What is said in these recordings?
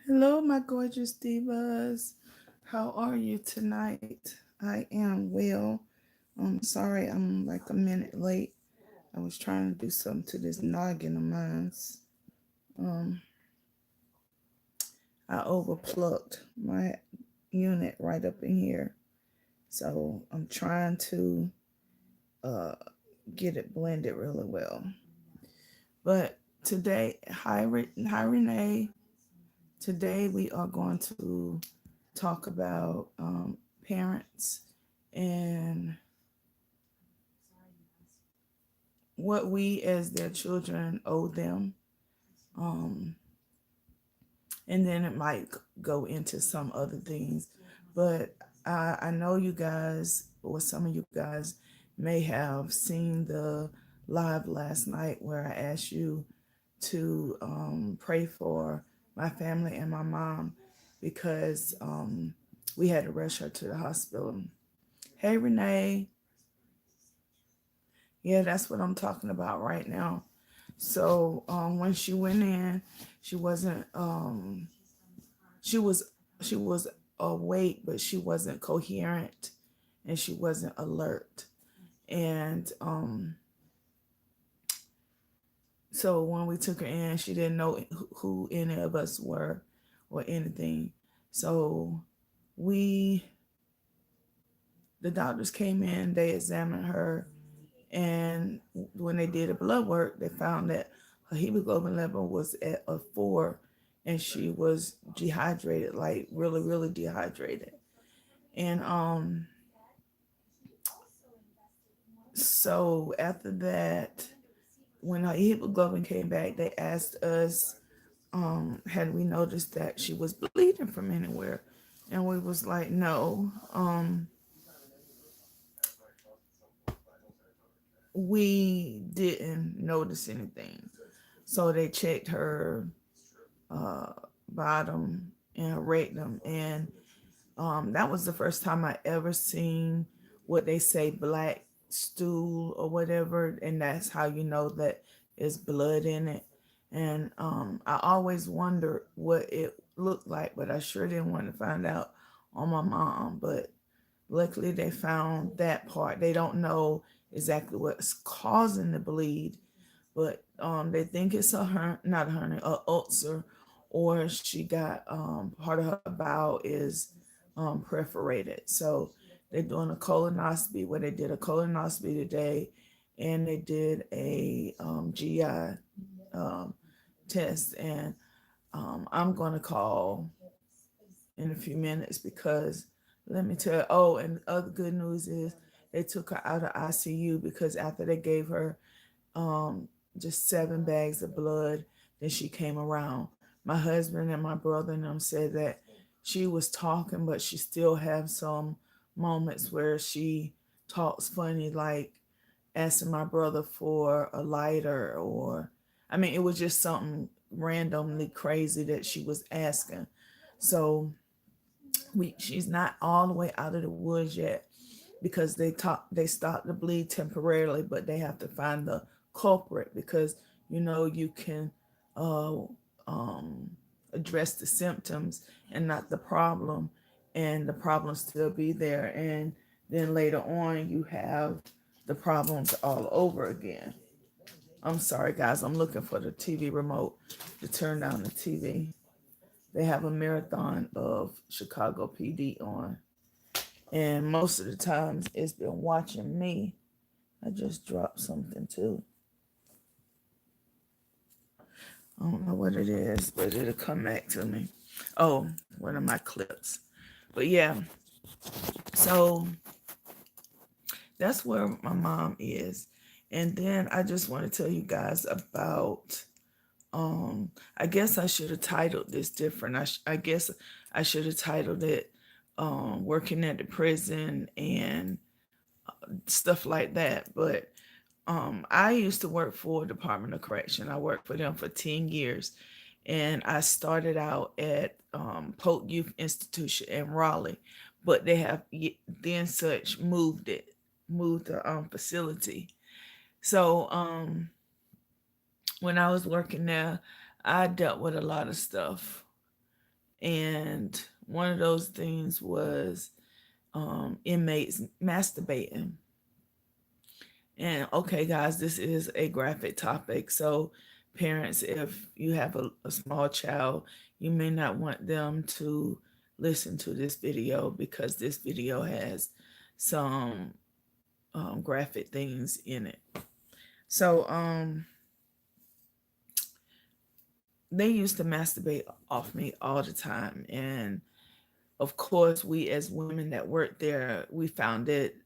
Hello, my gorgeous divas. How are you tonight? I am well. Sorry, I'm like a minute late. I was trying to do something to this noggin of mine. Um, I overplucked my unit right up in here, so I'm trying to uh get it blended really well. But today, hi Renee. Today we are going to talk about parents and what we as their children owe them. Um, and then it might go into some other things. But I know you guys, or some of you guys, may have seen the live last night where I asked you to pray for my family and my mom because we had to rush her to the hospital. Hey, Renee. Yeah, that's what I'm talking about right now. So when she went in, she wasn't. She was she was awake, but she wasn't coherent, and she wasn't alert. And so when we took her in, she didn't know who any of us were or anything. So we, the doctors came in, they examined her, and when they did the blood work, they found that her hemoglobin level was at a 4, and she was dehydrated, like really, really dehydrated. And so after that, when her hemoglobin came back, they asked us, had we noticed that she was bleeding from anywhere, and we was like, no. We didn't notice anything. So they checked her uh, bottom and rectum, and that was the first time I ever seen what they say black stool or whatever, and that's how you know that there's blood in it. And I always wondered what it looked like, but I sure didn't want to find out on my mom. But luckily, they found that part. They don't know exactly what's causing the bleed, but they think it's not a hernia, a ulcer, or she got part of her bowel is perforated. So they're doing a colonoscopy. Where they did a colonoscopy today, and they did a GI um, test, and I'm going to call in a few minutes because let me tell you. Oh, and the other good news is they took her out of ICU because after they gave her um, just 7 bags of blood. Then she came around. My husband and my brother and them said that she was talking, but she still have some moments where she talks funny, like asking my brother for a lighter, or I mean, it was just something randomly crazy that she was asking. So she's not all the way out of the woods yet because they stopped the bleed temporarily, but they have to find the culprit because you can uh, um, address the symptoms and not the problem, and the problem still be there, and then later on you have the problems all over again. I'm sorry, guys. I'm looking for the TV remote to turn down the TV. They have a marathon of Chicago PD on, and most of the times it's been watching me. I just dropped something too. I don't know what it is, but it'll come back to me. Oh, one of my clips. But yeah, so that's where my mom is. And then I just want to tell you guys about I guess I should have titled this different. I guess I should have titled it working at the prison and stuff like that. But I used to work for Department of Correction. I worked for them for 10 years. And I started out at Polk Youth Institution in Raleigh. But they have then such moved the facility. So when I was working there, I dealt with a lot of stuff. And one of those things was inmates masturbating. And okay, guys, this is a graphic topic. So, parents, if you have a small child, you may not want them to listen to this video because this video has some graphic things in it. So, they used to masturbate off me all the time. And of course, we as women that worked there, we found it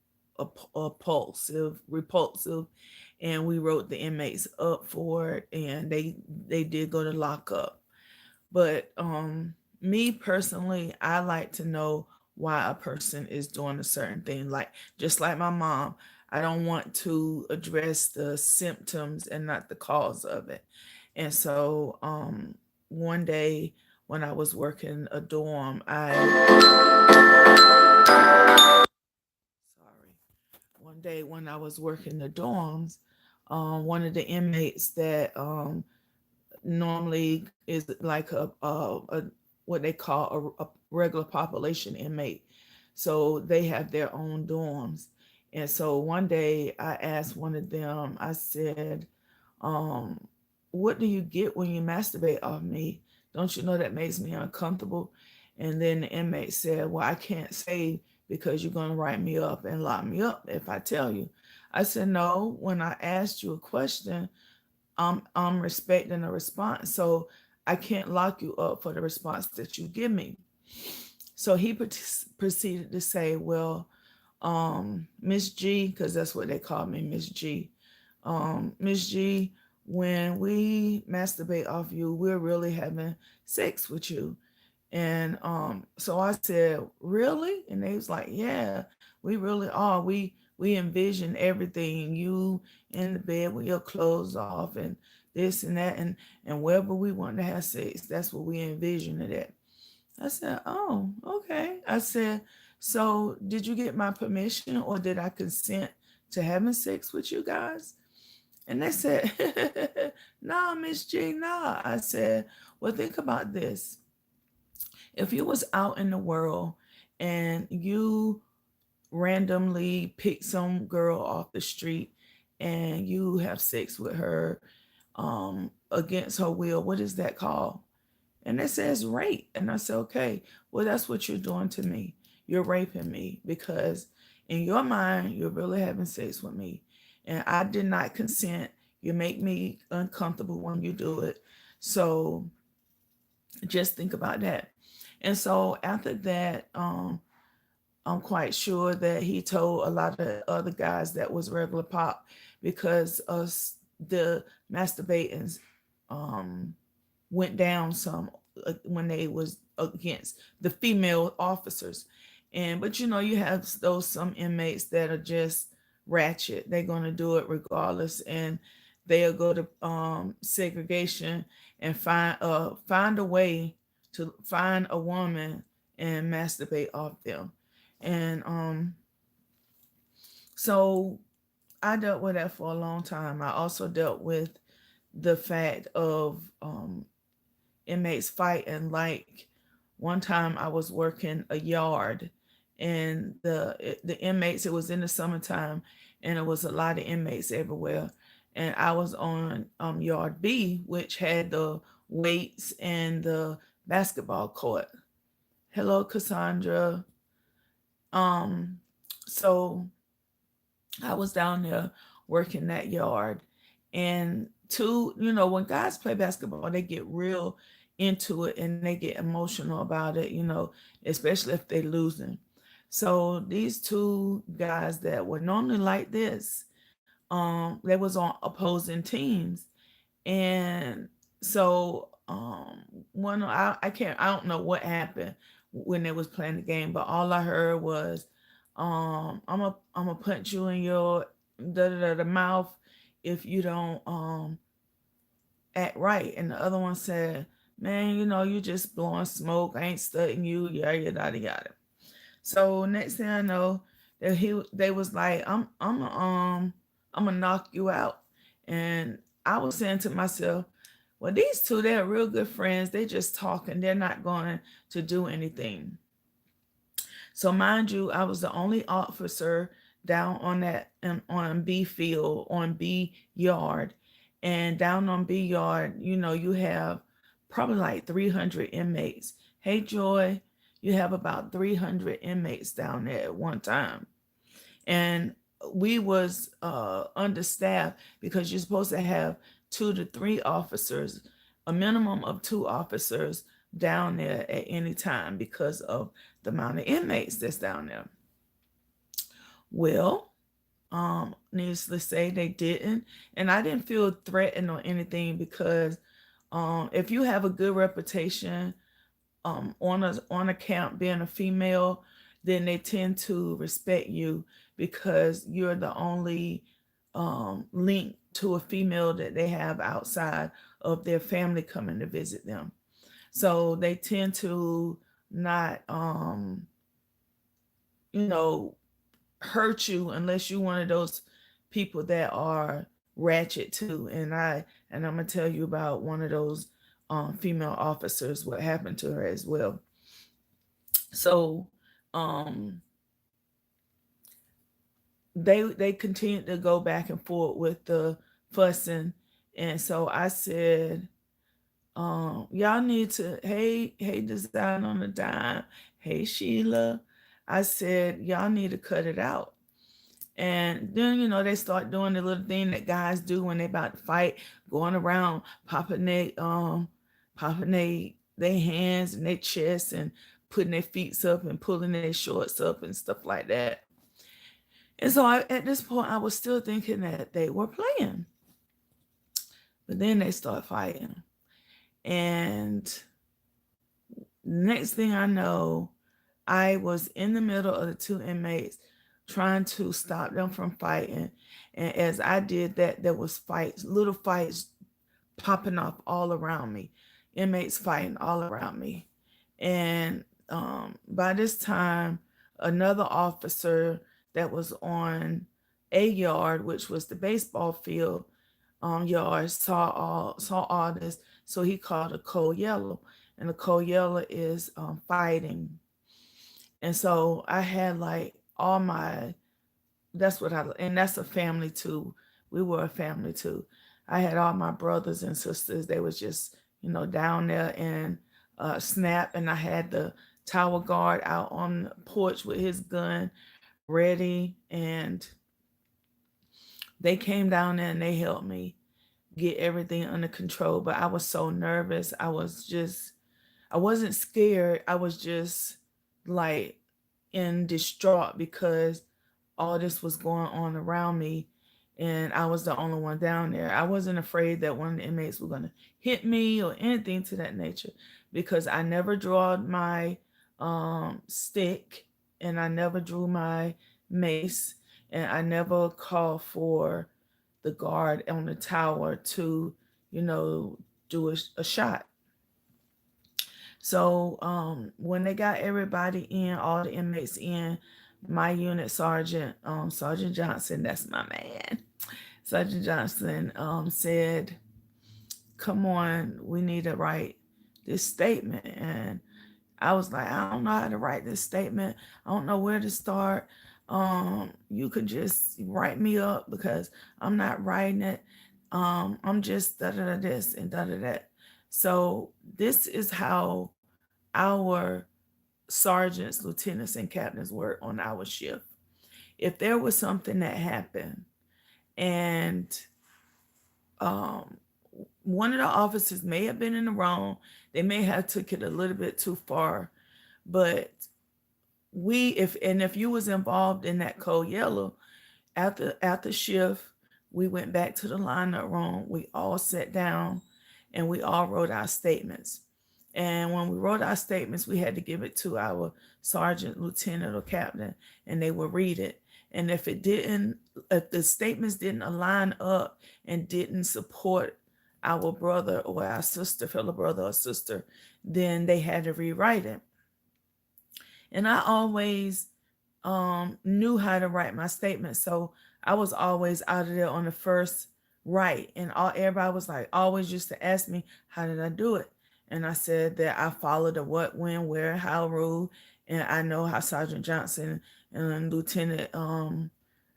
repulsive, and we wrote the inmates up for it, and they did go to lockup. But me personally, I like to know why a person is doing a certain thing. Like just like my mom, I don't want to address the symptoms and not the cause of it. And so one day when I was working a dorm, sorry. One day when I was working the dorms, one of the inmates that normally is like a what they call a regular population inmate. So they have their own dorms. And so one day I asked one of them, I said, um, what do you get when you masturbate off me? Don't you know that makes me uncomfortable? And then the inmate said, well, I can't say because you're going to write me up and lock me up if I tell you. I said, no, when I asked you a question, I'm respecting the response. So I can't lock you up for the response that you give me. So he proceeded to say, well, Miss G, because that's what they call me, Miss G. Miss G, when we masturbate off you, we're really having sex with you. And so I said, really? And they was like, yeah, we really are. We envision everything, you in the bed with your clothes off and this and that, and wherever we want to have sex, that's what we envision it at. I said, oh, okay. I said, so did you get my permission or did I consent to having sex with you guys? And they said, nah, Miss G, nah. I said, well, think about this. If you was out in the world and you randomly pick some girl off the street and you have sex with her against her will, what is that called? And it says rape. And I said, okay, well, that's what you're doing to me. You're raping me because in your mind, you're really having sex with me. And I did not consent. You make me uncomfortable when you do it. So just think about that. And so after that, I'm quite sure that he told a lot of other guys that was regular pop because the masturbating um, went down some when they was against the female officers. And but you have those some inmates that are just ratchet. They're gonna do it regardless, and they'll go to segregation and find a way to find a woman and masturbate off them. And so I dealt with that for a long time. I also dealt with the fact of inmates fighting. Like one time I was working a yard and the inmates, it was in the summertime and it was a lot of inmates everywhere. And I was on yard B, which had the weights and the basketball court. Hello, Cassandra. Um, so I was down there working that yard. And when guys play basketball, they get real into it and they get emotional about it, especially if they're losing. So these two guys that were normally like this, they was on opposing teams. And so I don't know what happened when they was playing the game, but all I heard was I'm gonna punch you in your the mouth if you don't act right. And the other one said, man, you just blowing smoke. I ain't studying you, yada yada yada. So next thing I know, they was like, I'm gonna knock you out. And I was saying to myself, Well, these two, they're real good friends. They just talking. They're not going to do anything. So mind you, I was the only officer down on that on B field, on B yard. And down on B yard, you have probably like 300 inmates. Hey Joy, you have about 300 inmates down there at one time. And we was understaffed because you're supposed to have 2 to 3 officers, a minimum of 2 officers down there at any time because of the amount of inmates that's down there. Well, needless to say, they didn't, and I didn't feel threatened or anything because if you have a good reputation on a camp being a female, then they tend to respect you because you're the only link to a female that they have outside of their family coming to visit them. So they tend to not, you know, hurt you unless you're one of those people that are ratchet too. And I'm gonna tell you about one of those female officers, what happened to her as well. So um they continued to go back and forth with the fussing. And so I said, y'all need to, hey, design on the dime, hey Sheila. I said, y'all need to cut it out. And then, they start doing the little thing that guys do when they about to fight, going around popping they hands and their chests and putting their feet up and pulling their shorts up and stuff like that. And so at this point, I was still thinking that they were playing. But then they start fighting. And next thing I know, I was in the middle of the 2 inmates trying to stop them from fighting. And as I did that, there was fights, little fights popping up all around me, inmates fighting all around me. And by this time, another officer that was on a yard, which was the baseball field yard, saw all this. So he called a code yellow, and the code yellow is fighting. And so I had like all my, and that's a family too. We were a family too. I had all my brothers and sisters. They was just, down there and Snap. And I had the tower guard out on the porch with his gun ready. And they came down there and they helped me get everything under control. But I was so nervous. I wasn't scared. I was just like in distraught because all this was going on around me and I was the only one down there. I wasn't afraid that one of the inmates were going to hit me or anything to that nature because I never drew my stick and I never drew my mace and I never called for the guard on the tower to, do a shot. So when they got everybody in, all the inmates in, my unit sergeant, Sergeant Johnson, that's my man. Sergeant Johnson said, "Come on, we need to write this statement." And I was like, "I don't know how to write this statement. I don't know where to start. You could just write me up because I'm not writing it. I'm just da da da this and da da that." So this is how our sergeants, lieutenants, and captains work on our shift. If there was something that happened and um, one of the officers may have been in the wrong, they may have took it a little bit too far, but if you was involved in that code yellow, after shift, we went back to the lineup room. We all sat down and we all wrote our statements. And when we wrote our statements, we had to give it to our sergeant, lieutenant, or captain, and they would read it. And if the statements didn't align up and didn't support our brother or our sister, fellow brother or sister, then they had to rewrite it. And I always knew how to write my statement. So I was always out of there on the first right. And everybody was like, always used to ask me, how did I do it? And I said that I followed the what, when, where, how rule. And I know how Sergeant Johnson and Lieutenant, I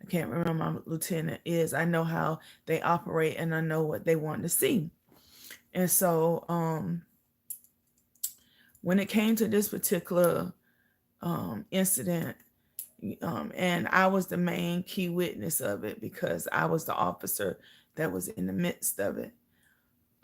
can't remember my lieutenant is. I know how they operate and I know what they want to see. And so when it came to this particular incident, and I was the main key witness of it because I was the officer that was in the midst of it.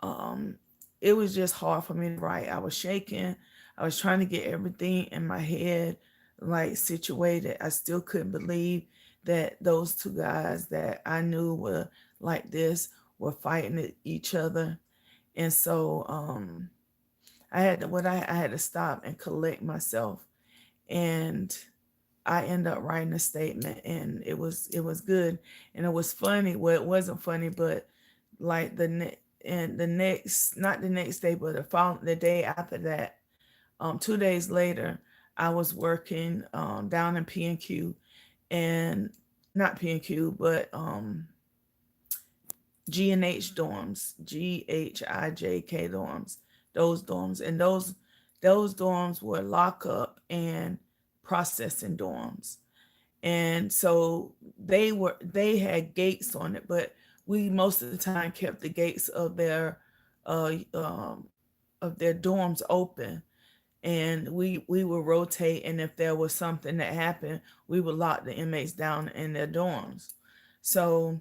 Um, it was just hard for me to write. I was shaking. I was trying to get everything in my head like situated. I still couldn't believe that those two guys that I knew were like this were fighting each other. And so I had to stop and collect myself, and I ended up writing a statement, and it was good, and it was funny. Well, it wasn't funny, but like and the next, not the next day, but the day after that, 2 days later, I was working down in P&Q, and not P&Q, but G&H dorms, GHIJK dorms, those dorms, and those dorms were lockup and processing dorms. And so they had gates on it, but we most of the time kept the gates uh, um, of their dorms open, and we would rotate. And if there was something that happened, we would lock the inmates down in their dorms. So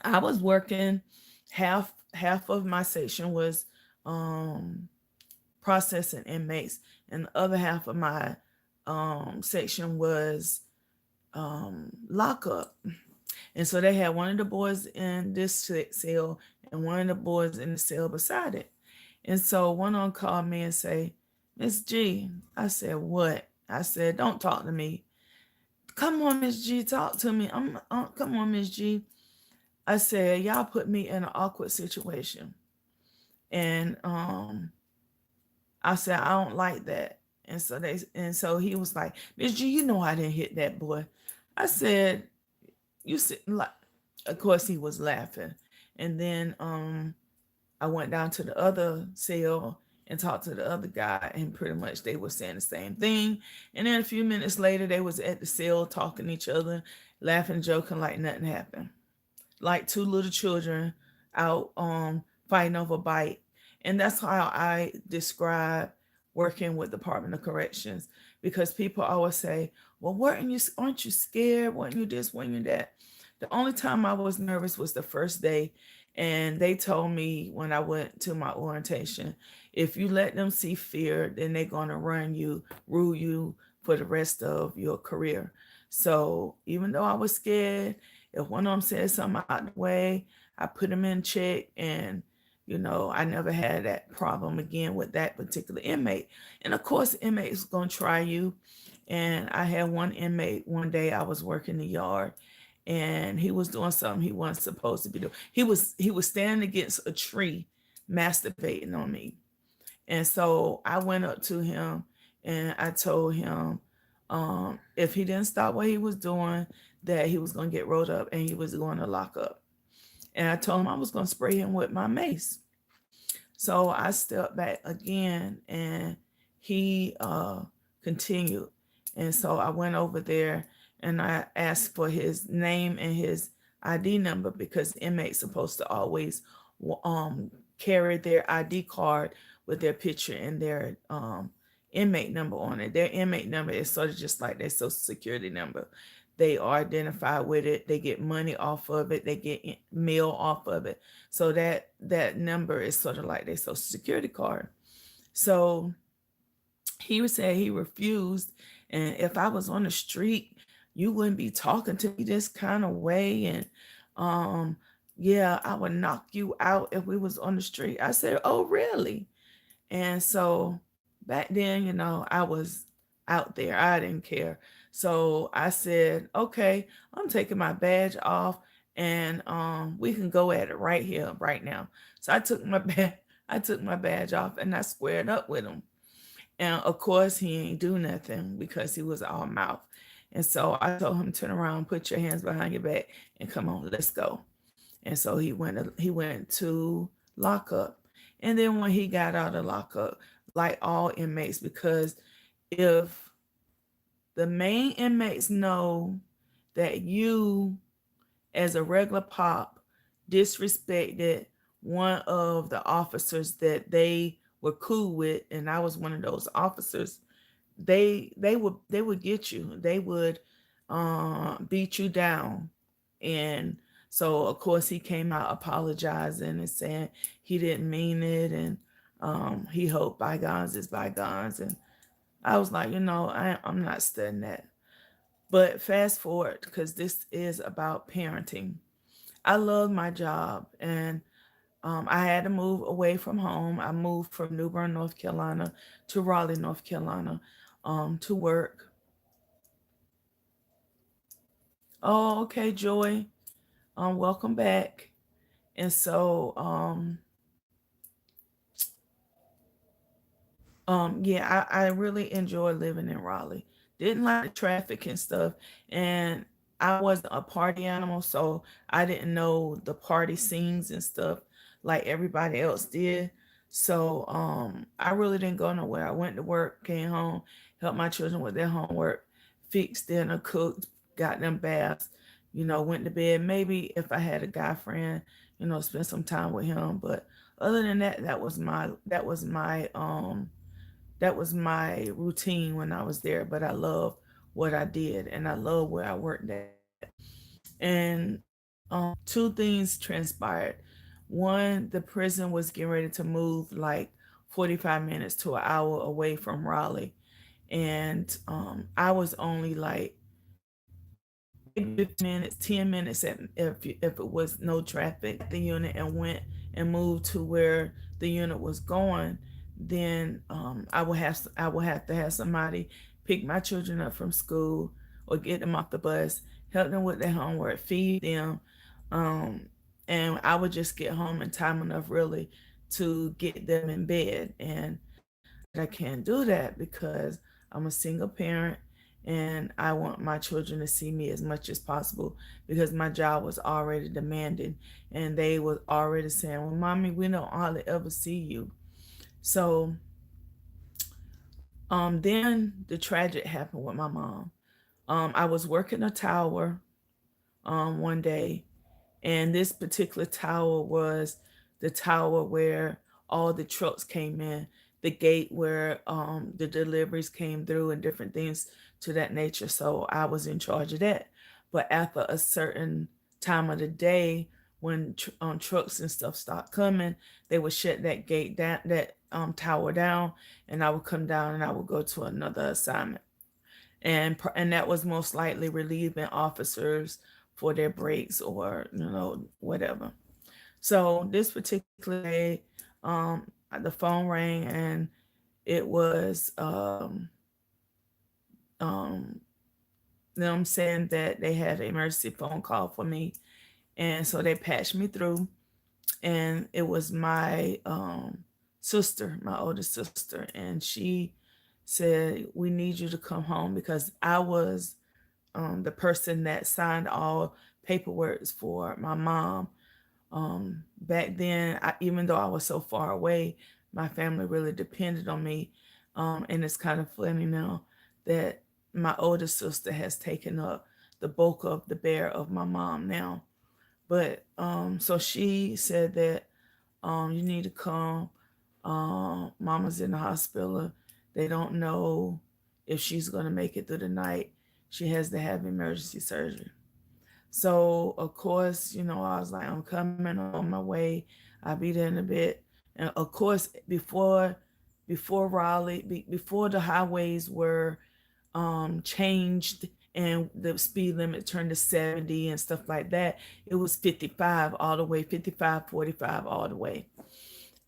I was working half of my section was um, processing inmates, and the other half of my section was lockup. And so they had one of the boys in this cell and one of the boys in the cell beside it. And so one of them called me and say, Miss G. I said, what? I said, don't talk to me. Come on, Miss G, talk to me. Come on, Miss G. I said, y'all put me in an awkward situation. And I said, I don't like that. And so he was like, Miss G, you know I didn't hit that boy. I said, you said like, of course he was laughing. And then I went down to the other cell and talked to the other guy, and pretty much they were saying the same thing. And then a few minutes later, they was at the cell talking to each other, laughing, joking like nothing happened, like two little children out fighting over a bite. And that's how I describe working with Department of Corrections, because people always say, well, aren't you scared? Weren't you this, weren't you that? The only time I was nervous was the first day. And they told me when I went to my orientation, if you let them see fear, then they're going to rule you for the rest of your career. So even though I was scared, if one of them said something out the way, I put them in check, and I never had that problem again with that particular inmate. And of course, inmates gonna try you. And I had one inmate one day. I was working the yard, and he was doing something he wasn't supposed to be doing. He was standing against a tree, masturbating on me. And so I went up to him and I told him if he didn't stop what he was doing, that he was going to get rolled up and he was going to lock up. And I told him I was going to spray him with my mace. So I stepped back again, and he continued. And so I went over there and I asked for his name and his ID number, because inmates supposed to always carry their ID card with their picture and their inmate number on it. Their inmate number is sort of just like their social security number. They are identified with it. They get money off of it. They get mail off of it. So that number is sort of like their social security card. So he would say he refused. And if I was on the street, you wouldn't be talking to me this kind of way. And yeah, I would knock you out if we was on the street. I said, oh, really? And so back then, I was out there. I didn't care. So I said, okay, I'm taking my badge off, and we can go at it right here, right now. So I took my badge off and I squared up with him. And of course he ain't do nothing because he was all mouth. And so I told him, turn around, put your hands behind your back, and come on, let's go. and so he went to lockup. And then when he got out of lockup, like all inmates, because if the main inmates know that you, as a regular pop, disrespected one of the officers that they were cool with, and I was one of those officers, they would get you. They would beat you down. And so of course he came out apologizing and saying he didn't mean it, and he hoped bygones is bygones. And I was like, I'm not studying that. But fast forward, because this is about parenting. I love my job, and I had to move away from home. I moved from New Bern, North Carolina to Raleigh, North Carolina, to work. Oh, okay, Joy. Welcome back. And so, yeah, I really enjoy living in Raleigh. Didn't like the traffic and stuff, and I wasn't a party animal, so I didn't know the party scenes and stuff like everybody else did. So, I really didn't go nowhere. I went to work, came home, helped my children with their homework, fixed dinner, cooked, got them baths, went to bed. Maybe if I had a guy friend, spend some time with him. But other than that, that was my routine when I was there. But I love what I did, and I love where I worked at. And two things transpired. One, the prison was getting ready to move like 45 minutes to an hour away from Raleigh. And I was only like maybe 15 minutes, 10 minutes if it was no traffic, the unit, and went and moved to where the unit was going. Then I would have to have somebody pick my children up from school or get them off the bus, help them with their homework, feed them, um, and I would just get home in time enough really to get them in bed. And I can't do that because I'm a single parent, and I want my children to see me as much as possible because my job was already demanding, and they were already saying, "Well, mommy, we don't hardly ever see you." So then the tragic happened with my mom. I was working a tower one day, and this particular tower was the tower where all the trucks came in, the gate where the deliveries came through and different things to that nature. So I was in charge of that. But after a certain time of the day, when trucks and stuff stopped coming, they would shut that gate down, that tower down, and I would come down and I would go to another assignment. And that was most likely relieving officers for their breaks, or whatever. So this particular day, the phone rang, and it was um, them saying that they had an emergency phone call for me, and so they patched me through. And it was my sister, my oldest sister, and she said, "We need you to come home," because I was the person that signed all paperwork for my mom. Back then, even though I was so far away, my family really depended on me. And it's kind of funny now that my older sister has taken up the bulk of the bear of my mom now. But so she said that you need to come. Mama's in the hospital. They don't know if she's going to make it through the night. She has to have emergency surgery. So of course, I was like, I'm coming on my way. I'll be there in a bit. And of course, before Raleigh, before the highways were changed and the speed limit turned to 70 and stuff like that, it was 55 all the way, 55, 45 all the way.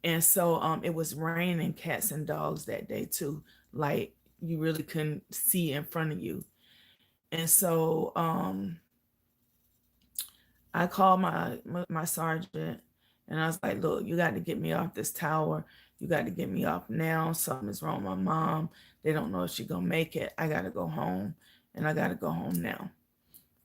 And so it was raining cats and dogs that day too. Like you really couldn't see in front of you. And so I called my sergeant, and I was like, "Look, you got to get me off this tower. You got to get me off now. Something's wrong with my mom. They don't know if she's gonna make it. I gotta go home, and I gotta go home now."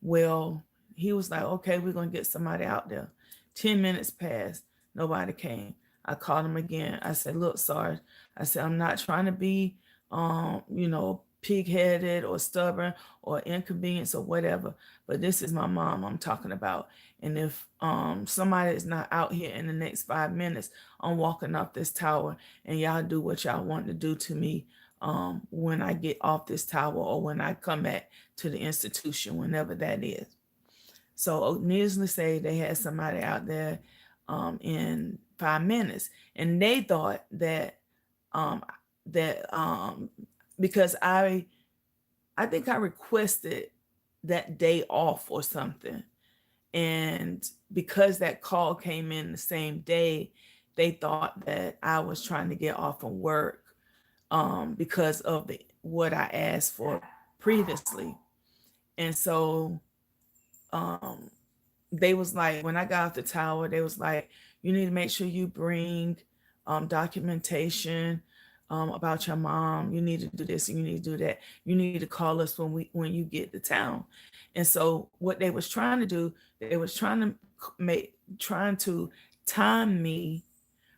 Well, he was like, "Okay, we're gonna get somebody out there." 10 minutes passed. Nobody came. I called him again. I said, look, Sarge, I said, I'm not trying to be, pig-headed or stubborn or inconvenience or whatever, but this is my mom I'm talking about. And if somebody is not out here in the next 5 minutes, I'm walking off this tower, and y'all do what y'all want to do to me when I get off this tower or when I come back to the institution, whenever that is. So needless to say, they had somebody out there in 5 minutes, and they thought that um, that because I think I requested that day off or something, and because that call came in the same day, they thought that I was trying to get off from work because of the what I asked for previously, and so um, they was like, when I got off the tower, they was like, you need to make sure you bring documentation about your mom. You need to do this and you need to do that. You need to call us when you get to town. And so what they was trying to do, they was trying to time me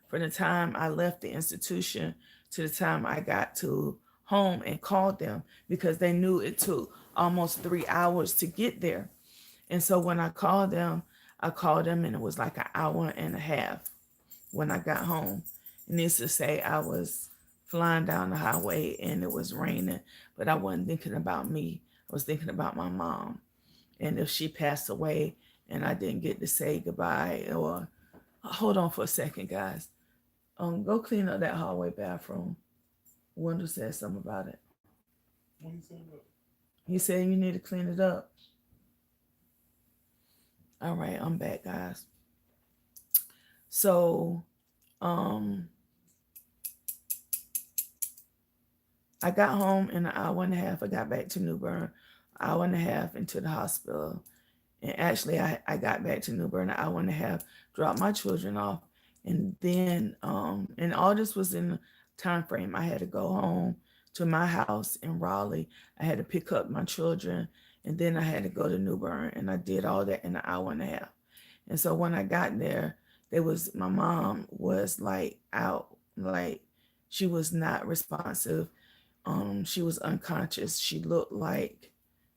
from the time I left the institution to the time I got to home and called them, because they knew it took almost 3 hours to get there. And so when I called them and it was like an hour and a half when I got home. Needless to say, I was flying down the highway and it was raining, but I wasn't thinking about me. I was thinking about my mom. And if she passed away and I didn't get to say goodbye, or hold on for a second, guys. Go clean up that hallway bathroom. Wendell said something about it. What you saying about? He said you need to clean it up. All right, I'm back, guys. So, um, I got home in an hour and a half. I got back to New Bern, hour and a half into the hospital. And actually, I got back to New Bern an hour and a half, dropped my children off. And then, and all this was in the time frame. I had to go home to my house in Raleigh. I had to pick up my children, and then I had to go to New Bern. And I did all that in an hour and a half. And so when I got there, my mom was like out, like she was not responsive. She was unconscious. She looked like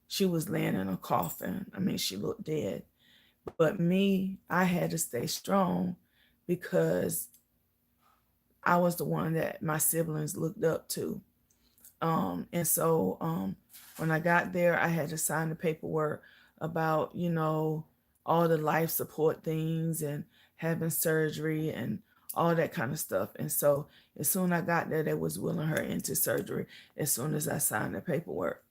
she was laying in a coffin. I mean, she looked dead. But me, I had to stay strong because I was the one that my siblings looked up to. And so when I got there, I had to sign the paperwork about, all the life support things and having surgery and all that kind of stuff. And so as soon as I got there, they was willing her into surgery as soon as I signed the paperwork.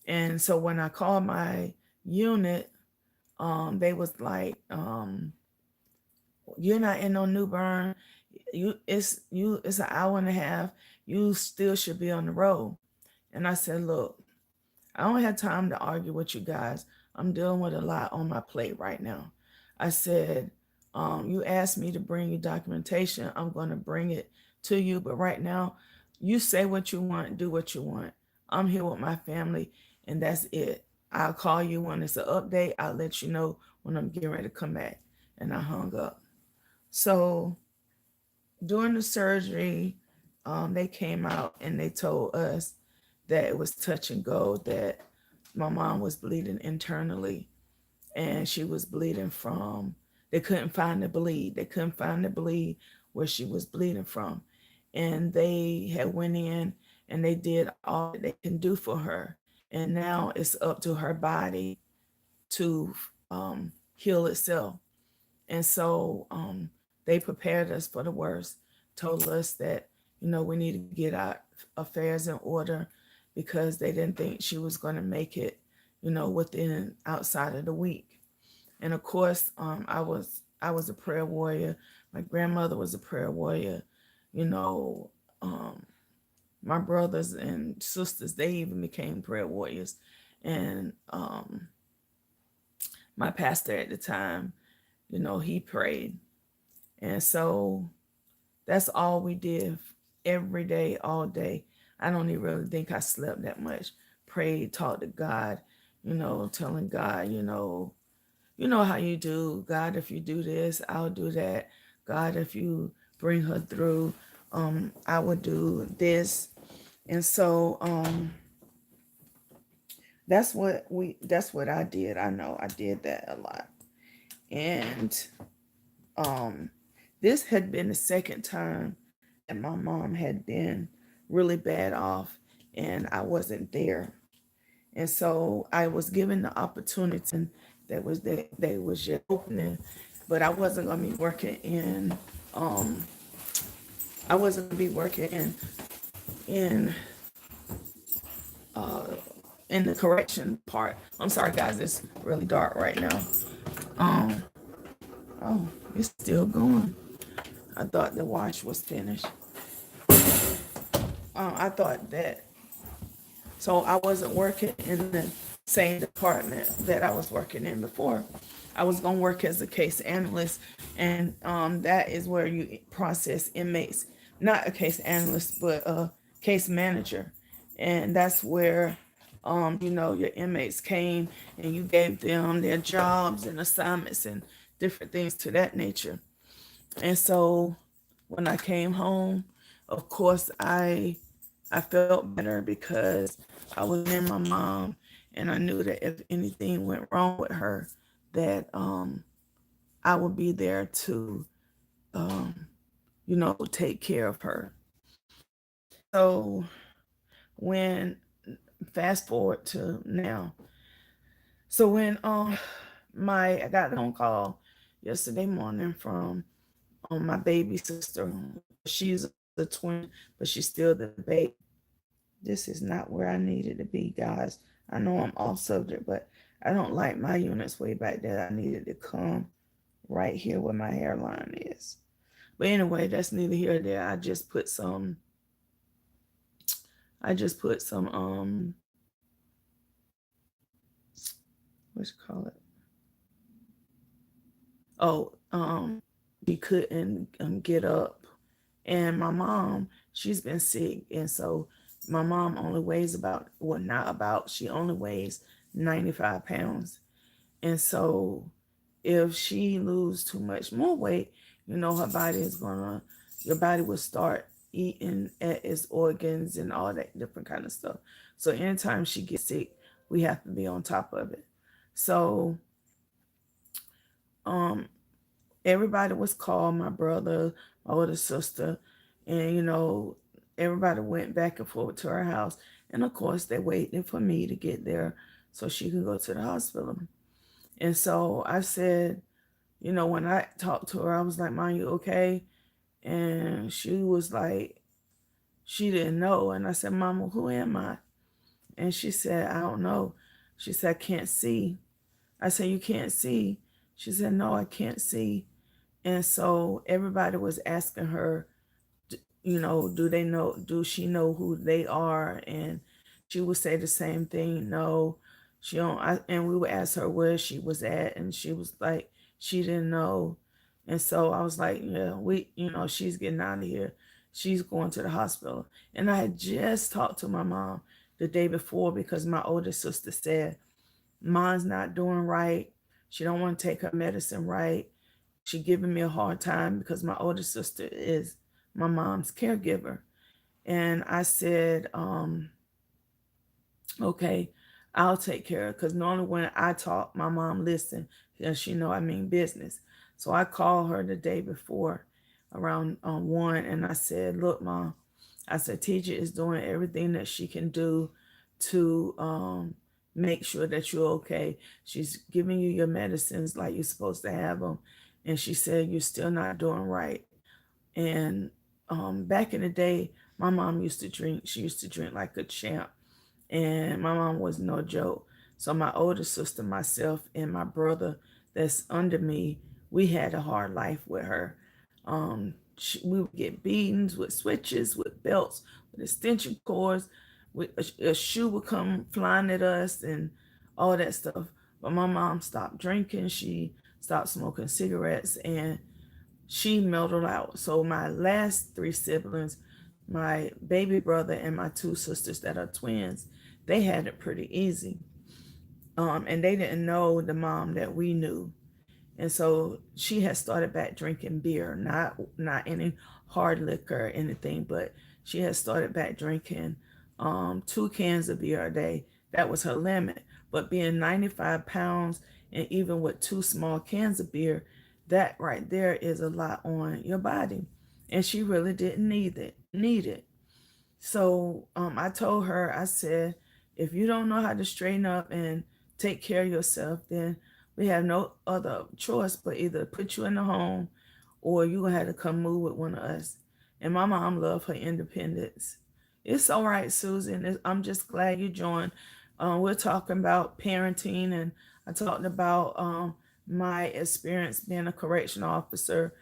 And so when I called my unit, they was like, you're not in no New Bern. It's an hour and a half. You still should be on the road. And I said, look, I don't have time to argue with you guys. I'm dealing with a lot on my plate right now. I said, you asked me to bring you documentation. I'm going to bring it to you. But right now, you say what you want, do what you want. I'm here with my family, and that's it. I'll call you when it's an update. I'll let you know when I'm getting ready to come back. And I hung up. So during the surgery, they came out and they told us that it was touch and go, that my mom was bleeding internally, and she was bleeding from, they couldn't find the bleed. They couldn't find the bleed where she was bleeding from. And they had went in and they did all that they can do for her. And now it's up to her body to heal itself. And so they prepared us for the worst, told us that, we need to get our affairs in order because they didn't think she was going to make it, within outside of the week. And of course, I was a prayer warrior. My grandmother was a prayer warrior. You know, my brothers and sisters, they even became prayer warriors. And my pastor at the time, he prayed. And so that's all we did every day, all day. I don't even really think I slept that much. Prayed, talked to God, telling God, you know how you do. God, if you do this, I'll do that. God, if you bring her through, I would do this. And so that's what I did. I know I did that a lot. And um this had been the second time that my mom had been really bad off and I wasn't there. And so I was given the opportunity that was that they was just opening, but I wasn't gonna be working in um I wasn't gonna be working in uh in the correction part. I'm sorry guys, it's really dark right now. Um oh, it's still going. I thought the wash was finished. I thought that so I wasn't working in the same department that I was working in before. I was going to work as a case analyst, and that is where you process inmates, not a case analyst, but a case manager. And that's where, your inmates came and you gave them their jobs and assignments and different things to that nature. And so when I came home, of course, I felt better because I was near my mom, and I knew that if anything went wrong with her, that I would be there to take care of her. So when fast forward to now, so when my I got a phone call yesterday morning from my baby sister. She's a twin, but she's still the baby. This is not where I needed to be, guys. I know I'm off subject, but I don't like my units way back there. I needed to come right here where my hairline is. But anyway, that's neither here nor there. I just put some what you call it? Oh, she couldn't get up. And my mom, she's been sick. And so my mom only weighs about, well, not about, she only weighs 95 pounds. And so if she lose too much more weight, her body is gonna, your body will start eating at its organs and all that different kind of stuff. So anytime she gets sick, we have to be on top of it. So um everybody was called, my brother, my older sister, and everybody went back and forth to her house. And of course, they waited for me to get there so she could go to the hospital. And so I said, when I talked to her, I was like, Mom, you okay? And she was like, she didn't know. And I said, Mama, who am I? And she said, I don't know. She said, I can't see. I said, you can't see? She said, no, I can't see. And so everybody was asking her, do they know, do she know who they are? And she would say the same thing. No, she don't. And we would ask her where she was at. And she was like, she didn't know. And so I was like, yeah, she's getting out of here. She's going to the hospital. And I had just talked to my mom the day before because my older sister said, Mom's not doing right. She don't want to take her medicine right. She giving me a hard time because my older sister is my mom's caregiver. And I said, okay, I'll take care of it. Because normally when I talk, my mom listen and she know I mean business. So I called her the day before around 1 and I said, look, Mom, I said, teacher is doing everything that she can do to make sure that you're okay. She's giving you your medicines like you're supposed to have them. And she said, you're still not doing right. And back in the day, my mom used to drink. She used to drink like a champ. And my mom was no joke. So my older sister, myself, and my brother that's under me, we had a hard life with her. We would get beatings with switches, with belts, with extension cords. A shoe would come flying at us and all that stuff. But my mom stopped drinking. She stopped smoking cigarettes and she mellowed out. So my last three siblings, my baby brother and my two sisters that are twins, they had it pretty easy. And they didn't know the mom that we knew. And so she had started back drinking beer, not any hard liquor or anything, but she had started back drinking 2 cans of beer a day. That was her limit. But being 95 pounds and even with 2 small cans of beer, that right there is a lot on your body. And she really didn't need it. So I told her, I said, if you don't know how to straighten up and take care of yourself, then we have no other choice but either put you in the home or you're going to have to come move with one of us. And my mom loved her independence. It's all right, Susan. I'm just glad you joined. We're talking about parenting, and I talked about my experience being a correctional officer.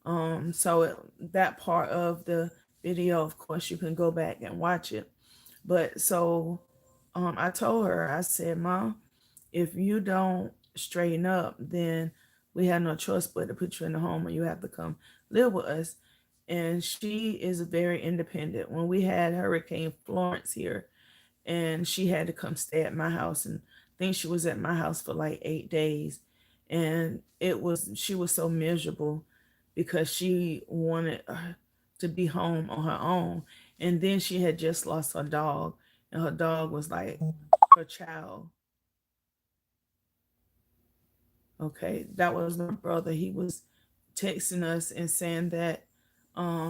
That part of the video, of course, you can go back and watch it. But I told her, I said, Mom, if you don't straighten up, then we have no choice but to put you in the home and you have to come live with us. And she is very independent. When we had Hurricane Florence here, and she had to come stay at my house, and I think she was at my house for like 8 days, and she was so miserable because she wanted to be home on her own. And then she had just lost her dog, and her dog was like her child. Okay, that was my brother. He was texting us and saying that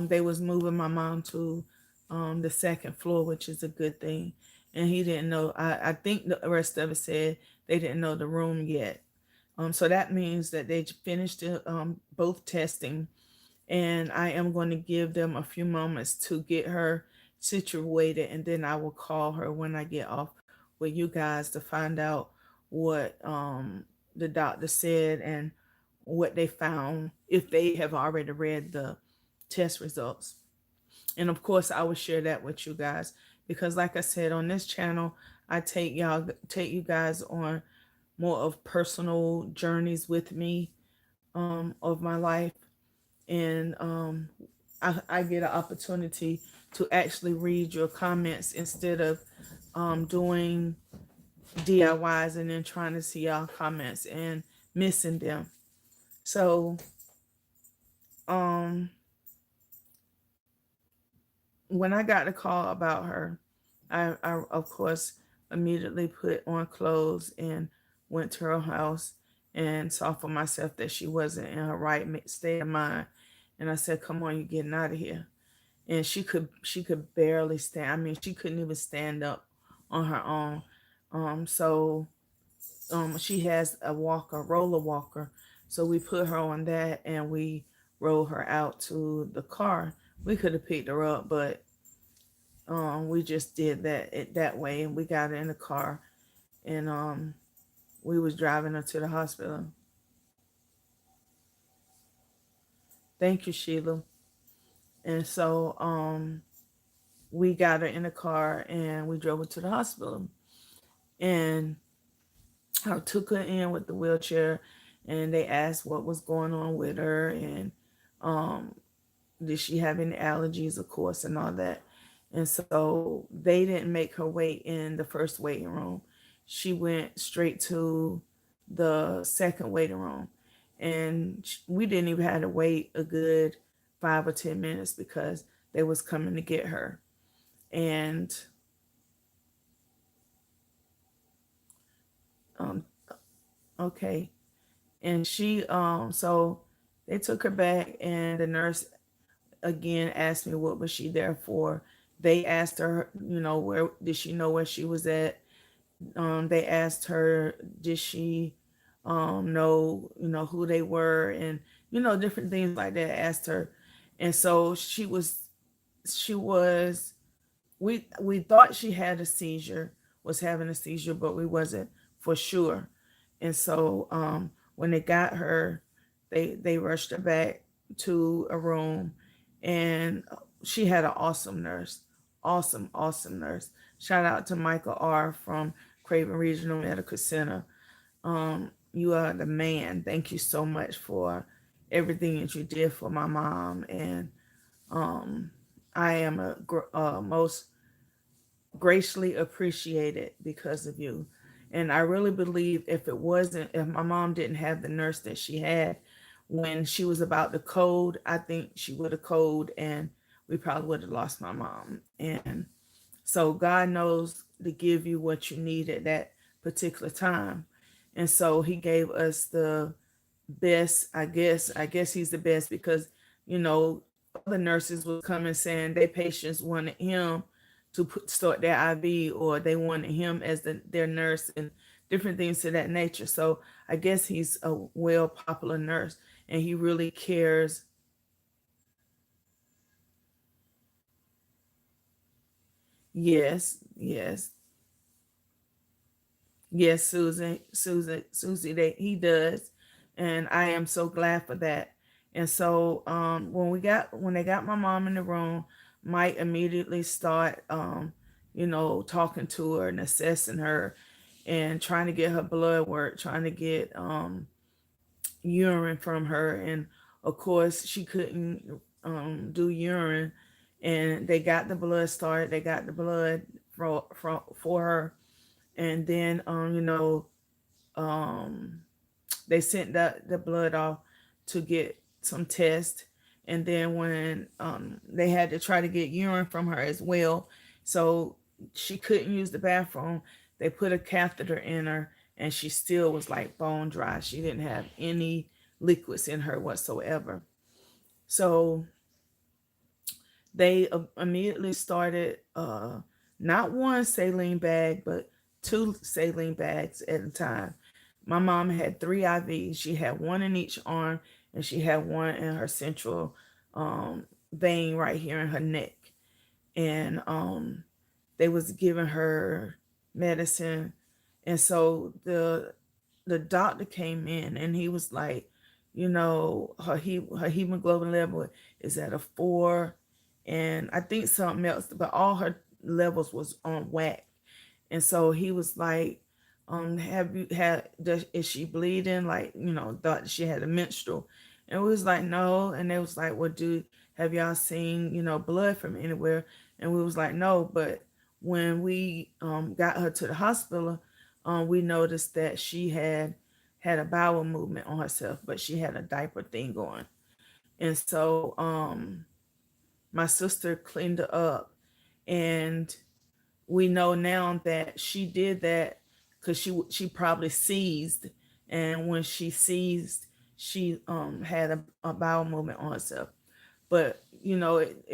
they was moving my mom to the second floor, which is a good thing. And he didn't know. I think the rest of it said they didn't know the room yet. So that means that they finished both testing, and I am going to give them a few moments to get her situated, and then I will call her when I get off with you guys to find out what the doctor said and what they found, if they have already read the test results. And of course, I will share that with you guys because, like I said, on this channel, I take you guys on more of personal journeys with me of my life, and I get an opportunity to actually read your comments instead of doing DIYs and then trying to see y'all comments and missing them. So um, when I got the call about her, I of course immediately put on clothes and went to her house and saw for myself that she wasn't in her right state of mind. And I said, "Come on, you're getting out of here." And she could barely stand. I mean, she couldn't even stand up on her own. She has a walker, roller walker. So we put her on that and we rolled her out to the car. We could have picked her up, but we just did that way, and we got her in the car, and we was driving her to the hospital. Thank you, Sheila. And so we got her in the car and we drove her to the hospital. And I took her in with the wheelchair, and they asked what was going on with her, and um, did she have any allergies, of course, and all that. And so they didn't make her wait in the first waiting room. She went straight to the second waiting room, and we didn't even have to wait a good 5 or 10 minutes because they was coming to get her. And um, okay, and so they took her back, and the nurse again asked me what was she there for. They asked her, where did she know where she was at. They asked her, did she know, who they were, and different things like that. Asked her, and so she was we thought she had a seizure, was having a seizure, but we wasn't for sure. And so when they got her, they rushed her back to a room, and she had an awesome nurse, awesome nurse. Shout out to Michael R from Craven Regional Medical Center. You are the man. Thank you so much for everything that you did for my mom, and um, I am most graciously appreciated because of you. And I really believe if my mom didn't have the nurse that she had when she was about to code, I think she would have coded and we probably would have lost my mom. And so God knows to give you what you need at that particular time. And so he gave us the best, I guess he's the best because, other nurses was coming saying their patients wanted him to start their IV or they wanted him as their nurse and different things to that nature. So I guess he's a well popular nurse and he really cares. Yes, yes. Yes, Susie, that he does, and I am so glad for that. And so, when they got my mom in the room, Mike immediately start, talking to her and assessing her, and trying to get her blood work, trying to get urine from her, and of course she couldn't do urine, and they got the blood started. They got the blood for her, and then um, they sent the blood off to get some tests, and then when they had to try to get urine from her as well, so she couldn't use the bathroom. They put a catheter in her, and she still was like bone dry. She didn't have any liquids in her whatsoever. So they immediately started not one saline bag, but two saline bags at a time. My mom had three IVs. She had one in each arm, and she had one in her central vein right here in her neck. And they was giving her medicine, and so the doctor came in and he was like, her hemoglobin level is at a 4, and I think something else, but all her levels was on whack. And so he was like, have you had, is she bleeding? Like, thought she had a menstrual. And we was like, no. And they was like, well, have y'all seen, blood from anywhere? And we was like, no. But when we got her to the hospital, we noticed that she had a bowel movement on herself, but she had a diaper thing going. And so my sister cleaned her up, and we know now that she did that because she probably seized, and when she seized, she had a bowel movement on herself. But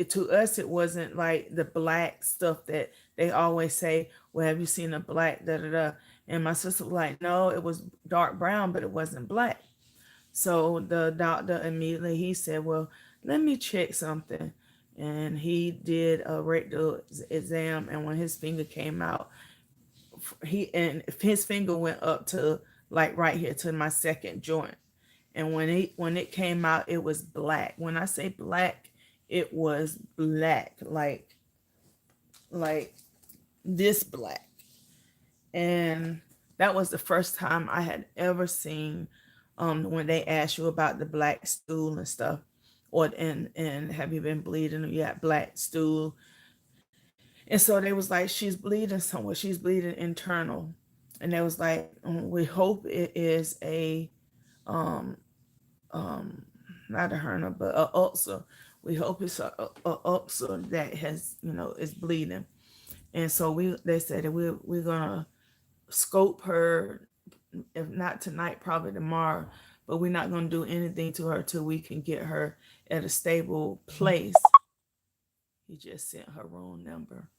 to us it wasn't like the black stuff that they always say, well, have you seen a black da da da? And my sister was like, no, it was dark brown, but it wasn't black. So the doctor immediately, he said, well, let me check something. And he did a rectal exam, and when his finger came out, his finger went up to like right here to my second joint. And when it came out, it was black. When I say black, it was black, like this black. And that was the first time I had ever seen when they ask you about the black stool and stuff, or and have you been bleeding, or you had black stool. And so they was like, she's bleeding somewhere, she's bleeding internal. And they was like, we hope it is a um um not a hernia but a ulcer. We hope it's a ulcer that has, is bleeding. And so they said that we're gonna scope her, if not tonight, probably tomorrow. But we're not gonna do anything to her till we can get her at a stable place. He just sent her room number.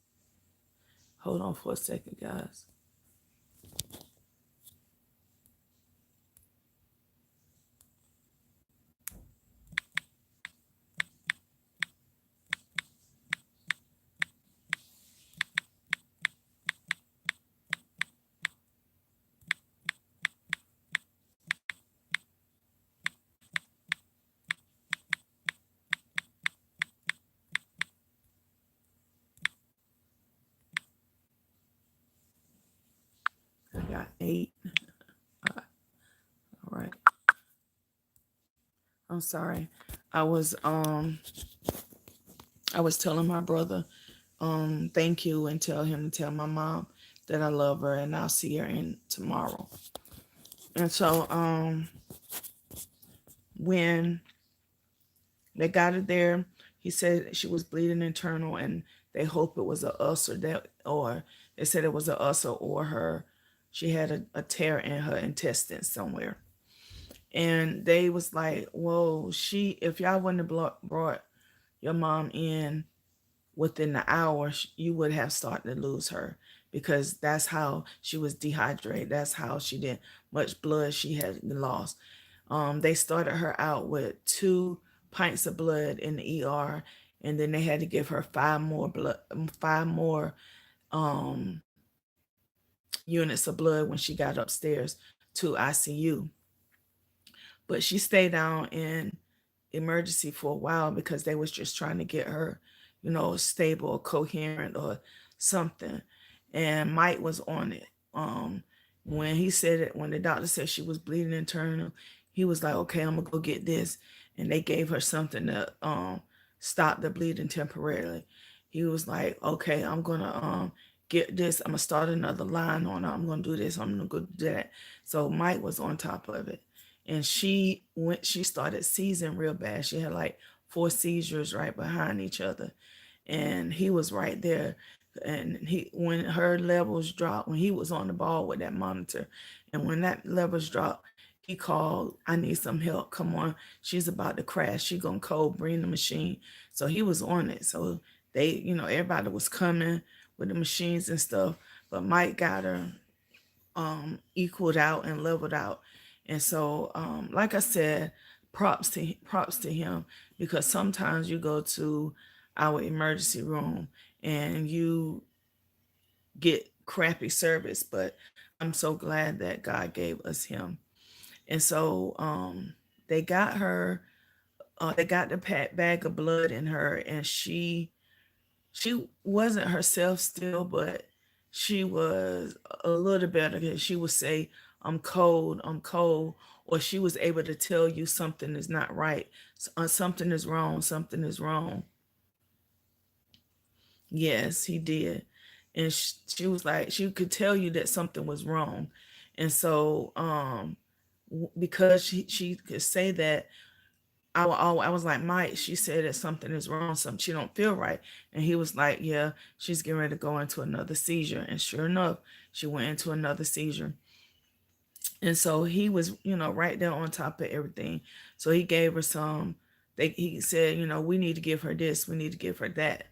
Hold on for a second, guys. I got 8. All right. I'm sorry. I was um I was telling my brother thank you, and tell him to tell my mom that I love her and I'll see her in tomorrow. And so when they got her there, he said she was bleeding internal and they hope it was a ulcer that, or they said it was a ulcer or her, she had a tear in her intestines somewhere. And they was like, whoa, if y'all wouldn't have brought your mom in within the hour, you would have started to lose her because that's how she was dehydrated. That's how she did much blood she had lost. They started her out with 2 pints of blood in the ER, and then they had to give her five more um, units of blood when she got upstairs to ICU. But she stayed down in emergency for a while because they was just trying to get her, stable or coherent or something. And Mike was on it. When he said it, when the doctor said she was bleeding internal, he was like, "Okay, I'm gonna go get this," and they gave her something to stop the bleeding temporarily. He was like, "Okay, I'm gonna get this. I'm gonna start another line on her. I'm gonna do this. I'm gonna go do that." So Mike was on top of it, and she started seizing real bad. She had like 4 seizures right behind each other, and he was right there. And when her levels dropped, when he was on the ball with that monitor, and when that levels dropped, he called, "I need some help, come on, she's about to crash, she gonna cold, bring the machine." So he was on it. So they, everybody was coming with the machines and stuff, but Mike got her equaled out and leveled out. And so, like I said, props to him, because sometimes you go to our emergency room and you get crappy service, but I'm so glad that God gave us him. And so they got her, they got the bag of blood in her, and she wasn't herself still, but she was a little better because she would say, I'm cold," or she was able to tell you something is not right, something is wrong, something is wrong. Yes, he did. And she was like, she could tell you that something was wrong. And so, because she could say that, I was like, "Mike, she said that something is wrong, something, she don't feel right." And he was like, "Yeah, she's getting ready to go into another seizure." And sure enough, she went into another seizure. And so he was, right there on top of everything. So he gave her some. He said, "We need to give her this, we need to give her that."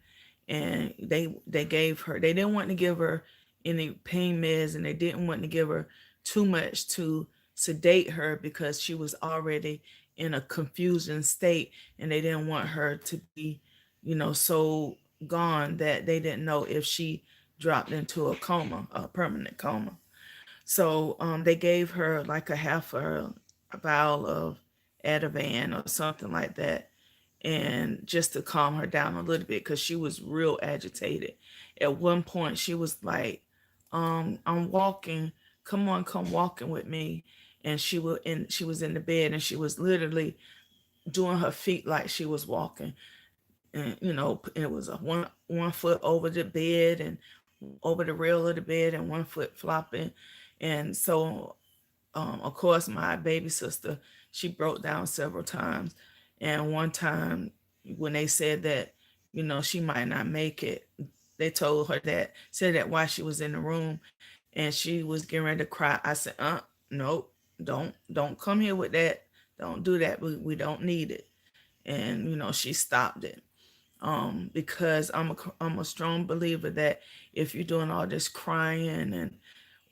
And they gave her. They didn't want to give her any pain meds, and they didn't want to give her too much to sedate her because she was already in a confusion state, and they didn't want her to be, so gone that they didn't know if she dropped into a coma, a permanent coma. So they gave her like a vial of Ativan or something like that, and just to calm her down a little bit because she was real agitated. At one point, she was like, "I'm walking. Come on, come walking with me." And she was in the bed, and she was literally doing her feet like she was walking. And it was a one foot over the bed and over the rail of the bed, and one foot flopping. And so of course, my baby sister, she broke down several times. And one time when they said that, she might not make it, they told her that, said that while she was in the room, and she was getting ready to cry. I said, nope, don't come here with that. Don't do that. We don't need it. And, she stopped it. Because I'm a strong believer that if you're doing all this crying and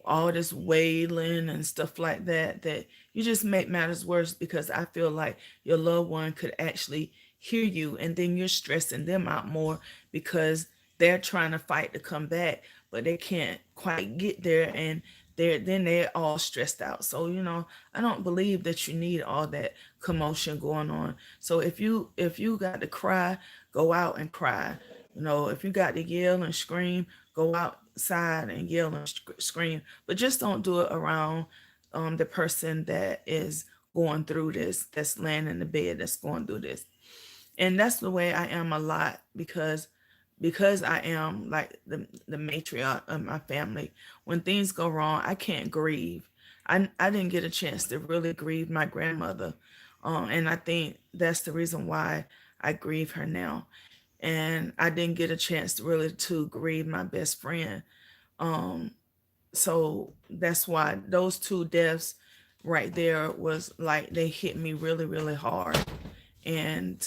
all this wailing and stuff like that, that you just make matters worse, because I feel like your loved one could actually hear you, and then you're stressing them out more because they're trying to fight to come back, but they can't quite get there, and they're all stressed out. So I don't believe that you need all that commotion going on. So if you got to cry, go out and cry. If you got to yell and scream, go outside and yell and scream, but just don't do it around the person that is going through this, that's laying in the bed, that's going through this. And that's the way I am a lot, because because I am like the matriarch of my family, when things go wrong, I can't grieve. I didn't get a chance to really grieve my grandmother. And I think that's the reason why I grieve her now. And I didn't get a chance to really to grieve my best friend. Um, so that's why those two deaths right there was like they hit me really, really hard. And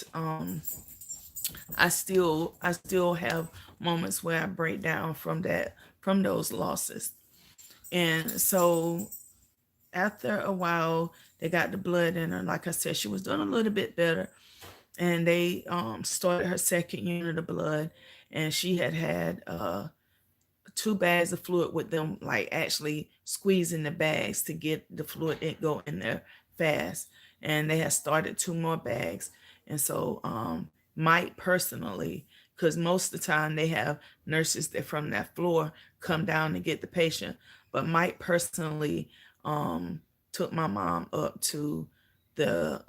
I still have moments where I break down from that, from those losses. And so after a while, they got the blood in her. Like I said, she was doing a little bit better, and they started her second unit of blood, and she had 2 bags of fluid with them, like actually squeezing the bags to get the fluid and go in there fast. And they had started 2 more bags. And so Mike personally, because most of the time they have nurses that from that floor come down to get the patient, but Mike personally took my mom up to the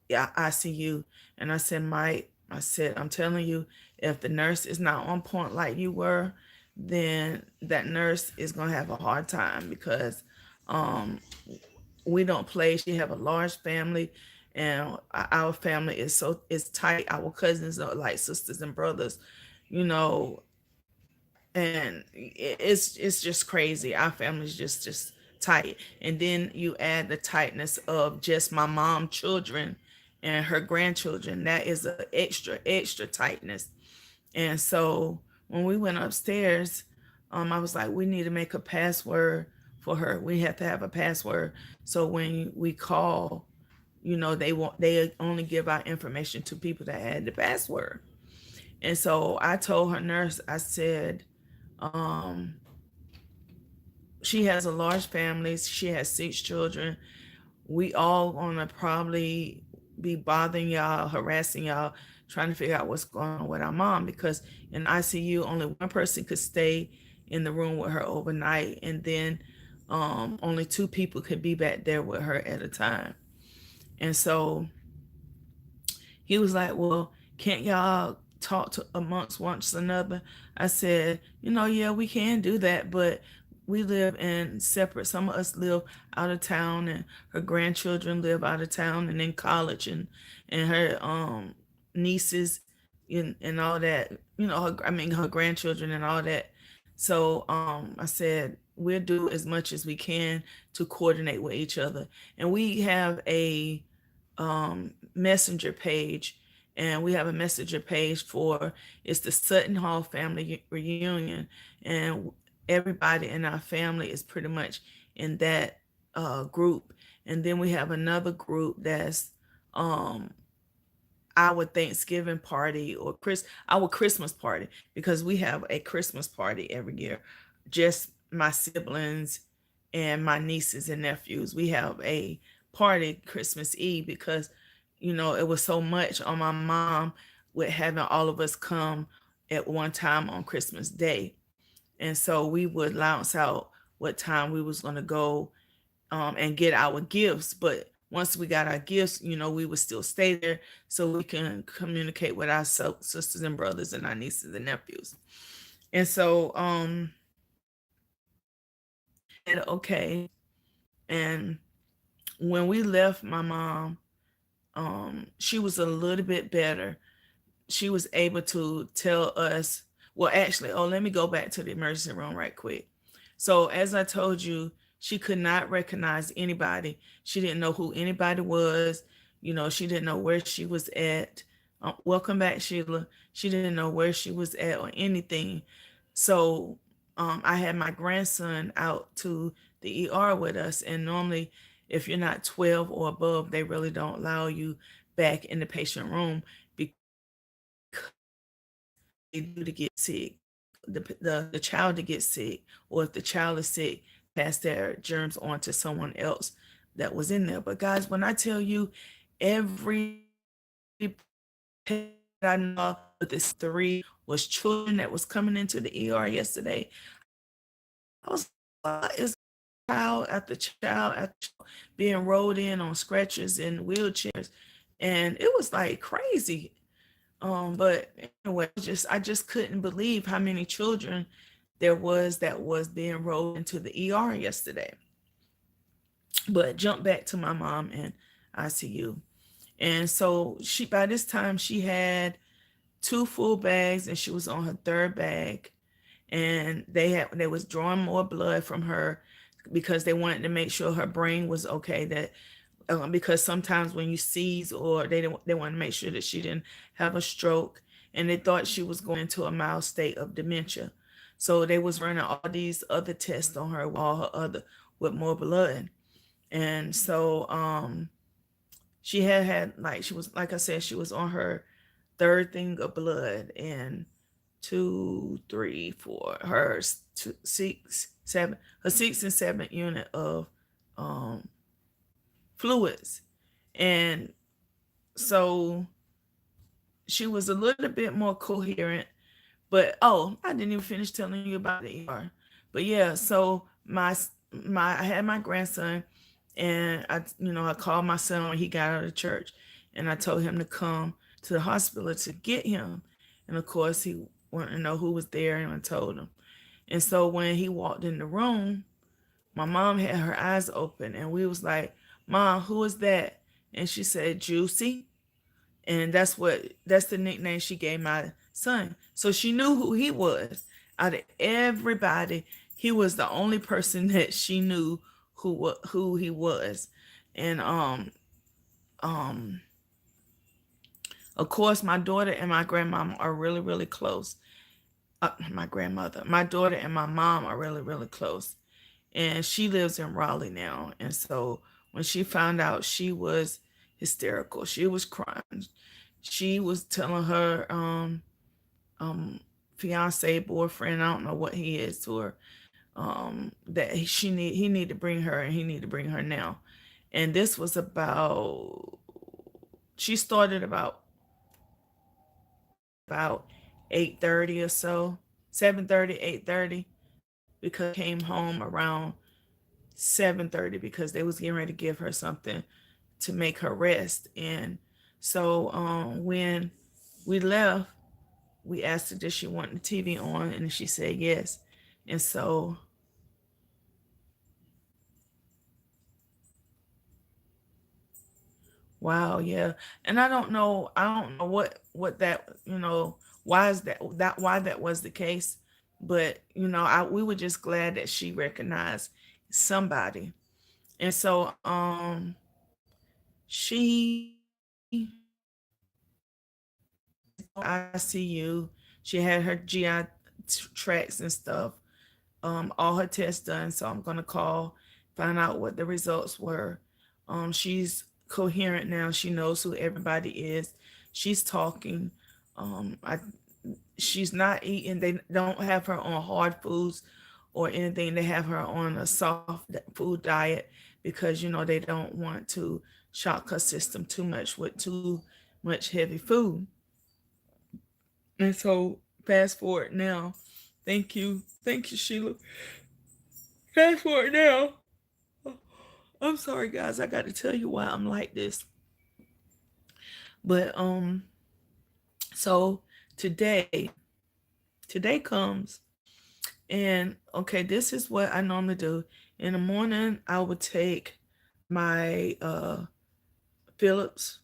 yeah, ICU. And I said, Mike, I said, I'm telling you, if the nurse is not on point like you were, then that nurse is gonna have a hard time because um we don't play. She have a large family, and our family is tight. Our cousins are like sisters and brothers, you know, and it's just crazy. Our family's just tight, and then you add the tightness of just my mom children and her grandchildren. That is a extra tightness. And so when we went upstairs, I was like, we need to make a password for her. We have to have a password, so when we call, they only give out information to people that had the password. And so I told her nurse, I said, um, she has a large family. She has 6 children. We all gonna probably be bothering y'all, harassing y'all, trying to figure out what's going on with our mom, because in ICU only one person could stay in the room with her overnight, and then only 2 people could be back there with her at a time. And so he was like, well, can't y'all talk to amongst one another? I said, yeah, we can do that, but we live in separate. Some of us live out of town, and her grandchildren live out of town and in college, and her nieces and all that. Her grandchildren and all that. So I said we'll do as much as we can to coordinate with each other, and we have a messenger page, and we have a messenger page for, it's the Sutton Hall family reunion, and everybody in our family is pretty much in that group. And then we have another group that's um our Thanksgiving party, or our Christmas party, because we have a Christmas party every year. Just my siblings and my nieces and nephews. We have a party Christmas Eve because it was so much on my mom with having all of us come at one time on Christmas Day. And so we would lounge out what time we was going to go and get our gifts. But once we got our gifts, we would still stay there so we can communicate with our sisters and brothers and our nieces and nephews. And so we said, okay. And when we left my mom, she was a little bit better. She was able to tell us, well, actually, let me go back to the emergency room right quick. So as I told you, she could not recognize anybody. She didn't know who anybody was. She didn't know where she was at. Welcome back, Sheila. She didn't know where she was at or anything. So I had my grandson out to the ER with us, and normally if you're not 12 or above, they really don't allow you back in the patient room because they do to get sick, the child to get sick, or if the child is sick, pass their germs on to someone else that was in there. But guys, when I tell you, every patient I know with this 3 was children that was coming into the ER yesterday. I was like, is child after child after child being rolled in on stretchers and wheelchairs, and it was like crazy. But anyway, I just couldn't believe how many children there was that was being rolled into the ER yesterday. But jump back to my mom in ICU. And so she by this time she had two full bags and she was on her third bag. And they was drawing more blood from her because they wanted to make sure her brain was okay. That because sometimes when you seize or they want to make sure that she didn't have a stroke, and they thought she was going into a mild state of dementia. So they was running all these other tests on her, all her other with more blood. And so she had like she was like I said, she was on her third thing of blood, and two, three, four, her two, six, seven, her sixth and seventh unit of um, fluids. And so she was a little bit more coherent. But oh, I didn't even finish telling you about the ER. But yeah, so my I had my grandson, and I called my son when he got out of church, and I told him to come to the hospital to get him. And of course, he wanted to know who was there, and I told him. And so when he walked in the room, my mom had her eyes open, and we was like, "Mom, who is that?" And she said, "Juicy." And that's the nickname she gave my son. So she knew who he was. Out of everybody, he was the only person that she knew who he was. And um of course my daughter and my grandmama are really really close. My grandmother, my daughter and my mom are really really close. And she lives in Raleigh now. And so when she found out, she was hysterical. She was crying. She was telling her um fiance, boyfriend, I don't know what he is, to her, that he need to bring her, and he need to bring her now. And this was about, she started about 8:30 or so, 7:30, 8:30, because came home around 7:30 because they was getting ready to give her something to make her rest. And so when we left, we asked her did she want the TV on, and she said yes. And so wow, yeah. And I don't know what that, why is that why that was the case. But we were just glad that she recognized somebody. And so she ICU. She had her GI tracks and stuff, all her tests done. So I'm gonna call, find out what the results were. She's coherent now. She knows who everybody is. She's talking. I She's not eating. They don't have her on hard foods or anything. They have her on a soft food diet because they don't want to shock her system too much with too much heavy food. And so fast forward now. Thank you, Sheila. Fast forward now. I'm sorry, guys. I got to tell you why I'm like this. But so today, today comes, and okay, this is what I normally do. In the morning, I would take my Phillips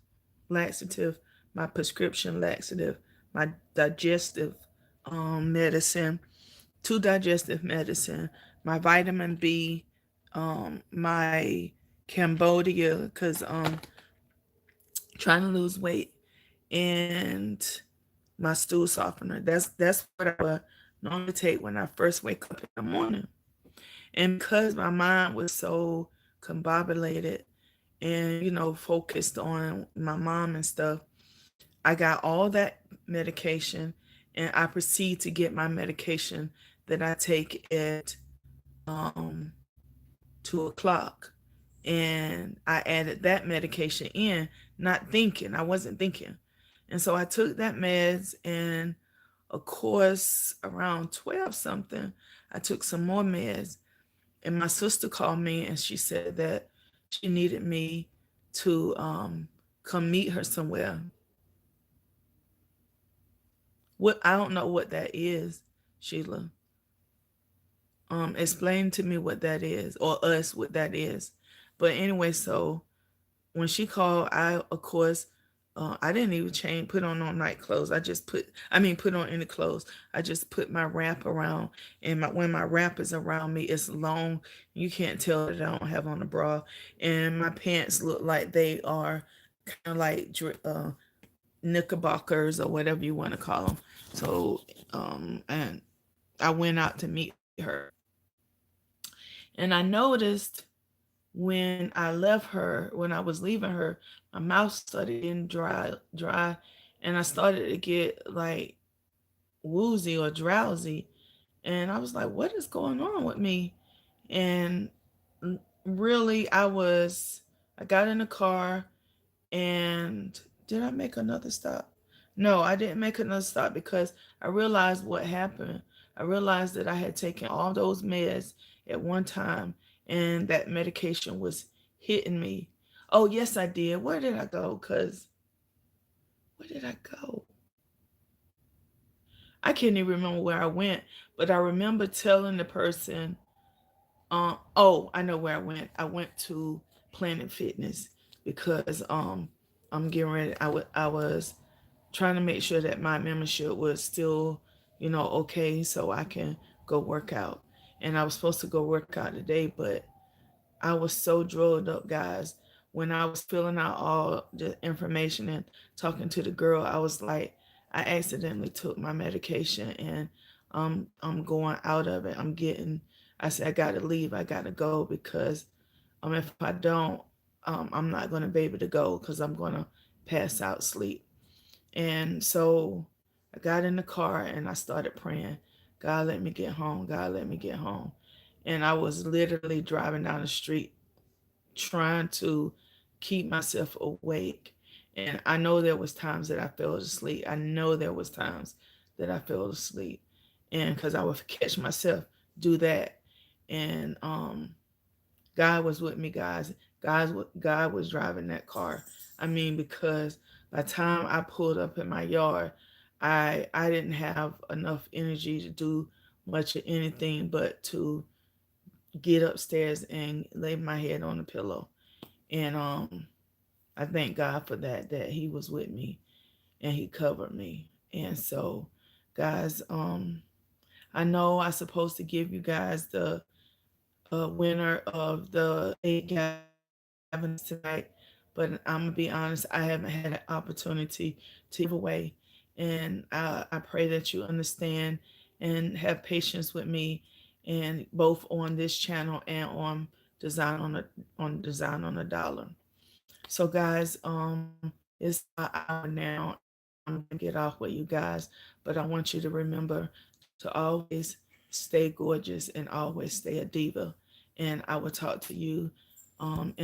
laxative, my prescription laxative, my digestive medicine, two digestive medicine, my vitamin B, my Cambodia, because trying to lose weight, and my stool softener. That's what I would normally take when I first wake up in the morning. And because my mind was so combobulated and focused on my mom and stuff, I got all that medication, and I proceed to get my medication that I take at um 2 o'clock. And I added that medication in, not thinking. I wasn't thinking. And so I took that meds, and of course around 12 something, I took some more meds. And my sister called me and she said that she needed me to come meet her somewhere. What I don't know what that is, Sheila. Explain to me what that is, or us what that is. But anyway, so when she called, I of course, I didn't even change, put on no night clothes. Put on any clothes. I just put my wrap around, and when my wrap is around me, it's long. You can't tell that I don't have on a bra, and my pants look like they are kind of like knickerbockers or whatever you want to call them. So, and I went out to meet her, and I noticed when I left her, when I was leaving her, my mouth started getting dry, and I started to get like woozy or drowsy. And I was like, what is going on with me? And really, I got in the car, and did I make another stop? No, I didn't make another stop because I realized what happened. I realized that I had taken all those meds at one time, and that medication was hitting me. Oh, yes, I did. Where did I go? Where did I go? I can't even remember where I went, but I remember telling the person, oh, I know where I went. I went to Planet Fitness because I'm getting ready. I was trying to make sure that my membership was still, okay, so I can go work out. And I was supposed to go work out today, but I was so drilled up, guys. When I was filling out all the information and talking to the girl, I was like, I accidentally took my medication, and I'm going out of it. I said, I gotta leave. I gotta go because if I don't, I'm not gonna be able to go because I'm gonna pass out sleep. And so I got in the car and I started praying, God, let me get home. God, let me get home. And I was literally driving down the street trying to keep myself awake. And I know there was times that I fell asleep. I know there was times that I fell asleep. And because I would catch myself do that. And God was with me, guys. God was driving that car. I mean, because by the time I pulled up in my yard, I didn't have enough energy to do much of anything but to get upstairs and lay my head on the pillow. And I thank God for that He was with me and He covered me. And so, guys, I know I'm supposed to give you guys the winner of the 8 gallons tonight, but I'm gonna be honest, I haven't had an opportunity to give away, and I pray that you understand and have patience with me, and both on this channel and on Design on a Dollar. So, guys, it's an hour now, and I'm gonna get off with you guys, but I want you to remember to always stay gorgeous and always stay a diva. And I will talk to you in